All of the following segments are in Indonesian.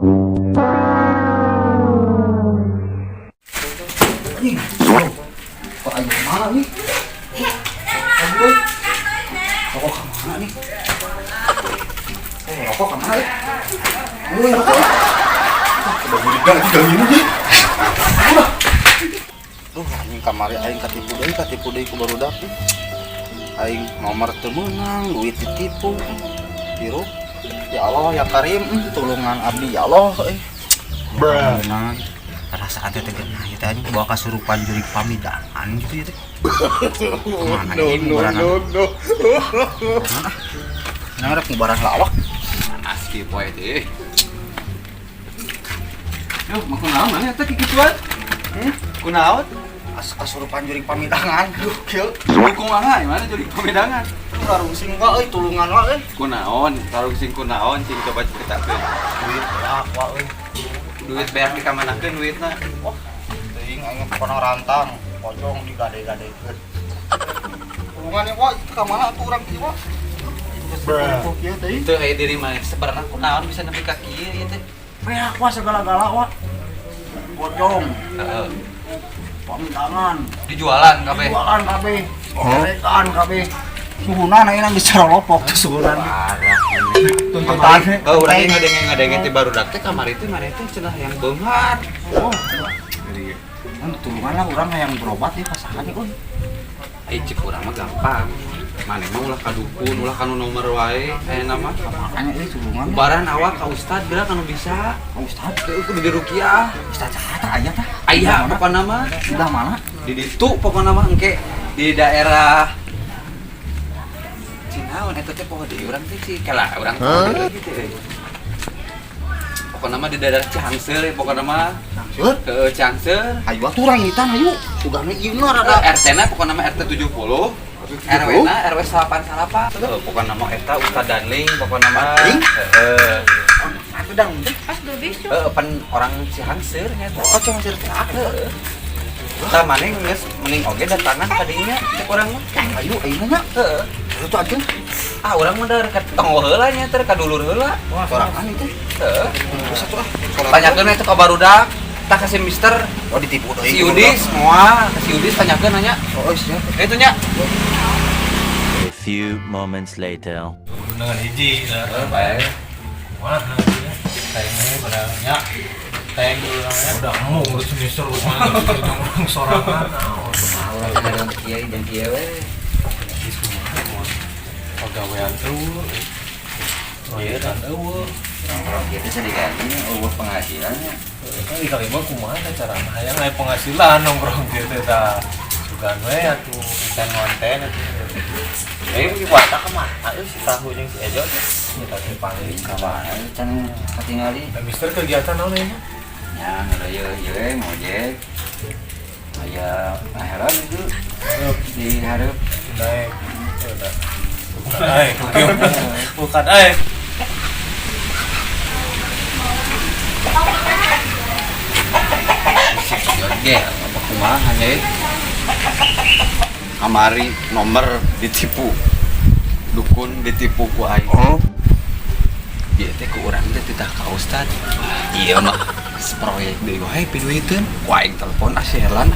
Kok ayo mana nih? Aduh. Rokok kemana nih? Rokok kemana ya? Rokok. Udah berikan 3 minit nih. Duh, anjing kamari aing katipu deui ku barudak. Aing nomor teu meunang, duit ditipu. Tiru. Ya Allah ya Karim, tulungan abdi ya Allah. Nah, rasa teh genah ieu teh anjing bawa kasurupan jurig pamidangan gitu ya teh. Mana ini no. Ngarep ngubaran lawak. Panas kieu poe teh. Yo, mau kunaon mana teh kikituan? Kunaon? Kasurupan jurig pamidangan. Duh, kieu. Dukung mana? Mana jadi pemedangan? Karungsing wa euy tulungan wa euy. Kunaon? Karungsing kunaon cing coba ceritakeun. Duit beak wa euy. Duit beak dikamanakeun duitna? Wah, teuing aing pernah rantang, pocong digade-gadekeun. Tulungan ieu wa itu ka mana atuh urang kieu wa? Kieu teuing. Teu aya diri mana sebenarnya kunaon bisa nepi ka kieu ieu teh? Beak wa segala-gala wa. Pocong, Heeh. pamidangan, Dijualan kabeh. jualan kabeh, rekan kabeh. Suhunan ayeuna geus carolopok teh suhunan. Tuntutan Urang ngadenge teh barudak teh kamari teh mane teh cenah yang beunghar. Oh, kan tulungan lah urang yang berobat ya pasangan ya euy. Ai cik urang mah gampang. Mane mah ulah ka dukun, ulah ka nu nomor wae ayeuna mah. Makanya euy tulungan. Ubaran awak ka ustad geura kanu bisa. Ustaz, Teu kudu diruqyah. Ustaz cahat aya tah. Aya pokona mah Udah mana? di ditu pokona mah engke di daerah Cinaon eta teh poho deui urang teh cikelah urang teh gitu. Pokona mah di daerah Ciangseur pokona mah Sur, ke Ciangseur. ayo atuh urang hitan ayo. Ugana ieu rada RT-na pokona mah RT 70. RW-na RW 88. Pokona mah eta Ustad Danling pokona mah. Heeh. atuh dang. Pan orang Ciangseur nya teh. Oh, cuma cerita aku. Tah maneh geus mending oge datangan ka dinya cek urang mah. Ayo, ayo nya. Heeh. Itu aja. Ah urang mah da ka tonggo heula nya teh ka dulur heula. Sorangan itu. Heeh. Terus atuh ah. Tanyakeun eta ka barudak. Tah ka si Mister Oh, ditipu deui. si Yudis moal, ka si Yudis tanyakeun nanya. Oh, siap. Itu nya. A few moments later. Dengan hiji lah. Bae. Mana tayangnya padahal tayang dulu namanya udah mau urus semester urus mana orang sorangan. Urang teh ada kiai jeung kieu we. Pegawaian eueuh. Proyekan eueuh. Orang kieu teh diganti eueuh penghasilannya. Kan di kali mah kumaha cara hayang aya penghasilan nongkrong kieu teh tah. Sugan we atuh konten atuh. Bagi watak kemana? Ayo si tahu yang si Ejo kita dipanggil Kabar can katingali. Mister kegiatan naon ini? Nya ngeureuyeuh ieu ngojek. Aya aheran itu di hareup. Naik. Bukan naik. Oke, apa kumaha hanya kamari nomor ditipu dukun ditipu ku aing ieu teh ku urang teh titah ka ustad ieu mah proyek deui wae piduiteun ku aing telepon asielan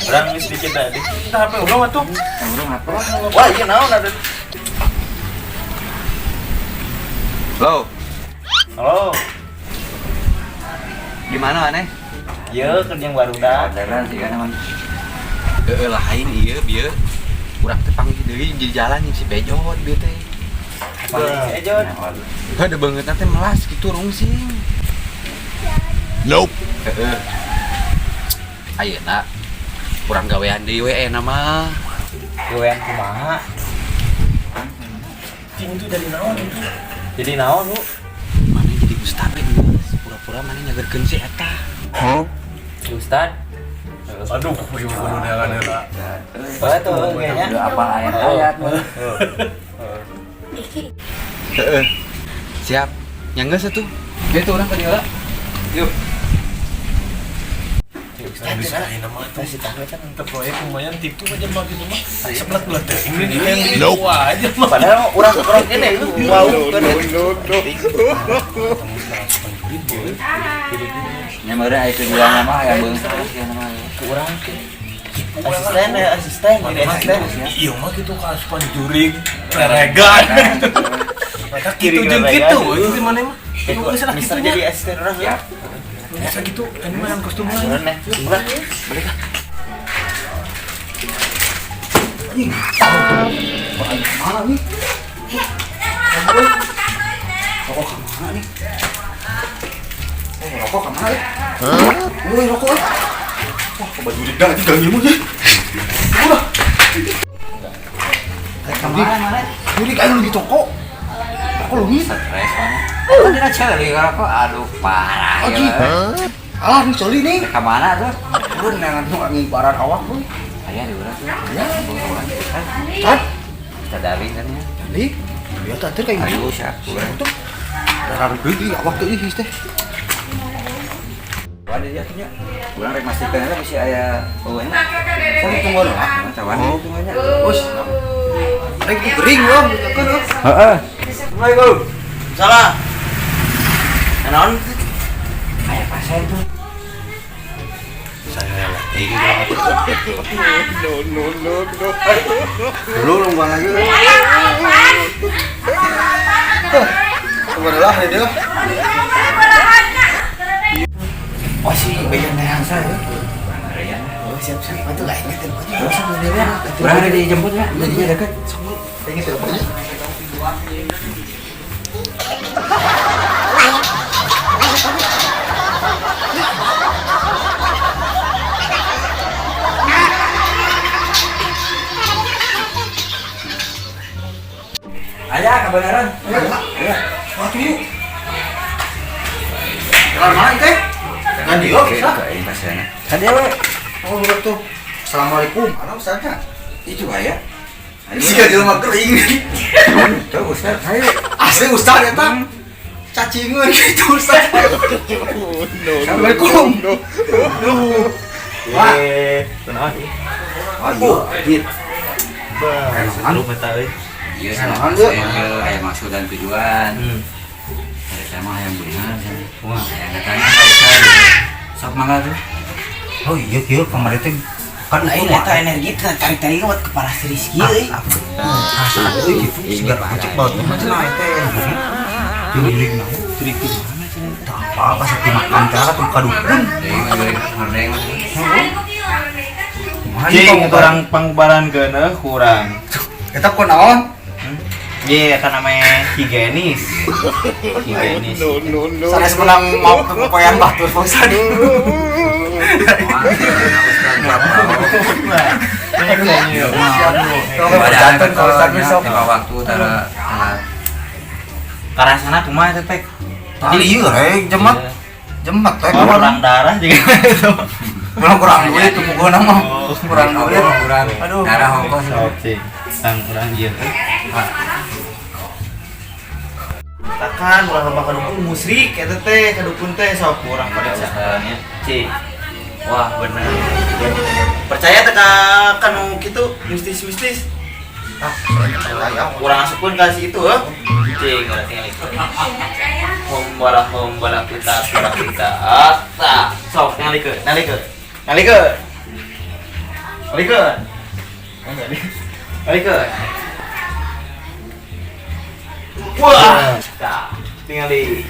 Orang sedikit tadi. Kita HP urang atuh. Urang apa? Wah, ieu naon ada. lo Halo. di mana maneh Ieu keur yang barudak. daerah sih kan emang lain ieu bieu urang teh panggil deui di jalan yang si Bejot bieu teh Ejo. ada banget teh melas kitu rungsing. Nope. Heeh. Ayeuna urang gawean deui we eta mah. Gawean kumaha? Cing itu jadi naon itu? Jadi naon, Bu? Mana jadi ustad we geus pura-pura mana nyagerkeun si eta. Ustad. Aduh, ieu kudu dagangan heula. Bae tuh kayaknya. Udah apa ayat-ayat mah. Heeh. Siap. Yang geus atuh. Ge tuh urang ka dieu. Yuk. Bisa nama itu si tahu kan untuk proyek lumayan tipu aja mah gitu mah. Sebelah-belah teh ini yang dua aja mah. Padahal orang ini itu wow. Nyamara itu bilang nama yang beungsah nama Kurang asisten ini asisten. Iya mah gitu kasupan jurig reregan. Maka gitu gitu itu mana mah. Bisa jadi asisten orang ya. Biasa gitu, ini mah yang kostum lah. Balik ah. Mana nih? Rokok kemana nih? Rokok kemana nih? Woi rokok. Wah, baju lidah aja gak ngimu sih. Udah. Kemana? Jadi kayak lu di toko. Kok lu bisa? stres mana? Kan dia celi kalau kok aduh parah ya. Alah nih coli nih. Ke mana tuh? Turun dengan ngangin paran awak lu. Aya di urang tuh. Ya. Buruan. Kan? Kita daring kan ya. Jadi, ya tadi kayak Ayo gitu. syak urang. Tuh. Darah gede awak teh ih teh. Ada dia tuh nya. Urang rek mastikeun eta bisi aya eueuna. Saya tunggu lah, cawan itu nya. Bos. Rek itu kering loh, kan loh. Heeh. Assalamualaikum. Salah. Naon? Aya pasien tuh. Saya lah. Dulu lumbang lagi. Kemana lah ini lah. Oh sih, bagian yang saya. Oh siap-siap. Itu lah ini teleponnya. Urang ada dijemput ya, jadinya dekat. Ini teleponnya. Aya kebenaran. Ya. Waktu yuk. Jalan mana teh? Kan dia bisa. Ini pasiennya. Kan dia we. Oh betul. Assalamualaikum. Mana ustaznya? Itu aya. Siga jelema kering. Tuh Ustaz, ayo. Asli ustaz eta. Cacingeun gitu ustaz. Assalamualaikum. Wah. Tenang. Ayo, dit. Anu mata euy. Iya sama saya aya maksud dan tujuan. Saya mah yang benar. Wah, yang katanya Pak Ustaz. Sok mangga tuh. Oh iya kieu kemarin teh kan Lain eta energi tarik-tarik buat kepala si Rizky euy. rasa euy gitu siga pacek baut mah cenah teh. Jurig naon? Jurig di mana cenah? Tah apa sakti makan cara tuh kadukun. Hordeng. Cing orang pangbaran geuneuh kurang. Eta ku naon? Iya, kan namanya higienis. Higienis. Sanes menang mau kepoyan batur Ustaz. Jantan kalau Ustaz besok waktu tara Karasana kumaha teh teh? Tadi ieu rek jemat teh Kurang darah juga itu. kurang duit tuh pokona mah. Kurang duit. Aduh, darah hongkos. Sok cing. Sang urang ieu. Takan ulah loba kadukun musrik eta teh kadukun teh sok urang pada sahannya. Cing. Wah, bener. Percaya teh ka kanu kitu mistis-mistis. Kurang asupun kasih itu heuh. Cing urang tinggal itu. Hombala kita. Asa. Sok ngalikeun. Wah, tah, tinggal di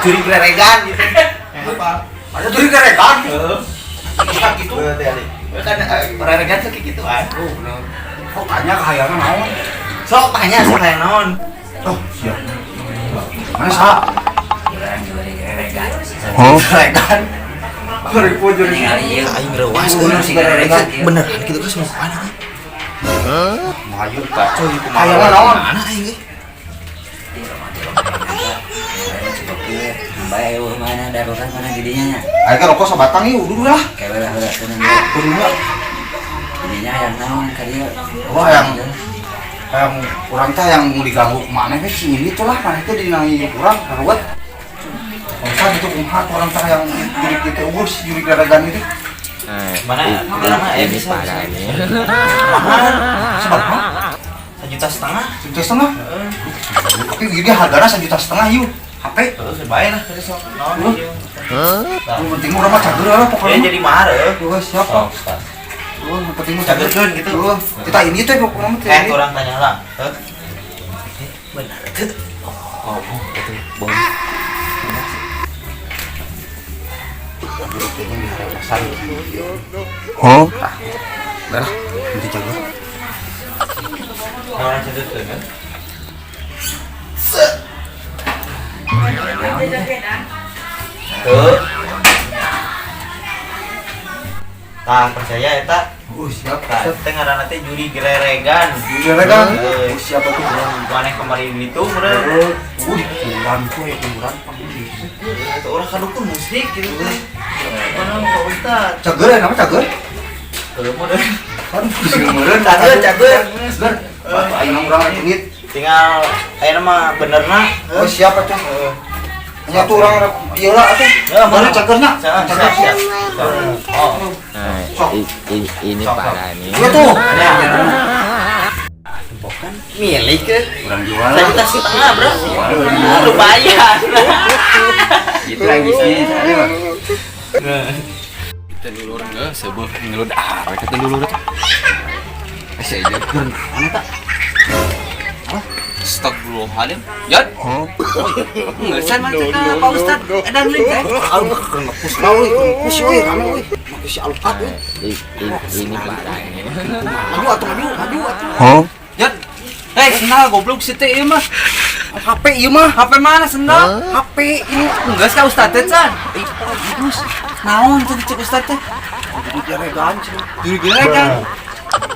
juri kereregan gitu. Apa? Ada juri kerekan. Bisa gitu. Kan kereregan tuh kayak gitu kan. Kok tanya kehayangan naon? Sok tanya sih kayak naon. Oh, siap. Mana sa? Oh, Kerekan. Keripu juri. aing Wah, sekarang sih kerekan beneran gitu kan semua mana? Mayu kacau itu Hayangan naon? Mana aing ge? Bae mana darurat mana gedenya nya. Aing kan rokok sabatang ieu dulu lah. Kayak udah tenang. Dulu lah. Gedenya yang naon ka dieu. Wah, yang kurang teh yang mau diganggu kemana sih si ini tuh lah mana teh dinangi kurang karuat. Ustaz itu kumaha tuh orang tah yang jurik gitu urus jurik garagan itu. Mana ini parah ini. Seberapa? 1,5 juta. 1,5 juta. Tapi gini harganya 1,5 juta yuk. HP. Sebaik lah terus naon ieu. Yang penting murah mah cager lah Ya pokoknya. jadi mahal Wah, siapa? Yang penting mah cagerkeun gitu. Kita ini teh pokoknya teh. Orang tanya lah. Benar teu? Oh, betul. Boleh. Hah? Dah, nanti cager. Orang cager tuh kan? Tuh. Tah percaya eta. Siap. Tah teh ngaranna teh juri gereregan. Garagan. Siapa tuh? Maneh kemarin gitu meureun. Kurang tuh ya kurang panggil. Eta urang kadukun musik gitu teh. Mana Pak Ustad? Cager ya nama cager? Teu meureun. Kan pusing meureun. Cager. Cager. Ayo nang urang ini. Tinggal ayeuna mah benerna. Oh siapa tuh? Hanya tuh orang ieu lah atuh. Mana cagernya? Siap. Oh. Ini parah ini. Iya tuh. Bukan milik ke? Orang jual. 1,5 juta, Bro. Lumayan. Itu lagi sih. Kita dulu enggak sebuah ngelud arek kita dulu teh. Saya ajarkeun mana tak? Astagfirullahaladzim. Jad. Enggak san mah teh Pak Ustad. Edan link teh. Ngepus lah euy, ngepus euy, rame euy. Make si alpat euy. Ini parah ini. Maju atuh. Jad. Sendal goblok si teh ieu mah. HP ieu mah. HP mana sendal? HP ini Enggak ka Ustad teh can. Terus naon tuh cek Ustad teh? di garegan sih. Juri geregan.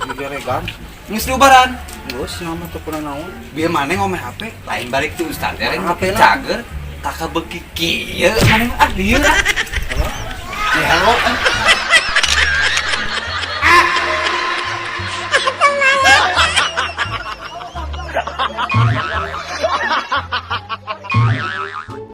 Di garegan. Geus diubaran. Geus nama teh pernah naon. Bieu maneh ngomeh HP, lain balik tuh Ustad teh rek HP lah. cager. Tak beki kieu maneh ah dieu lah. Ya halo.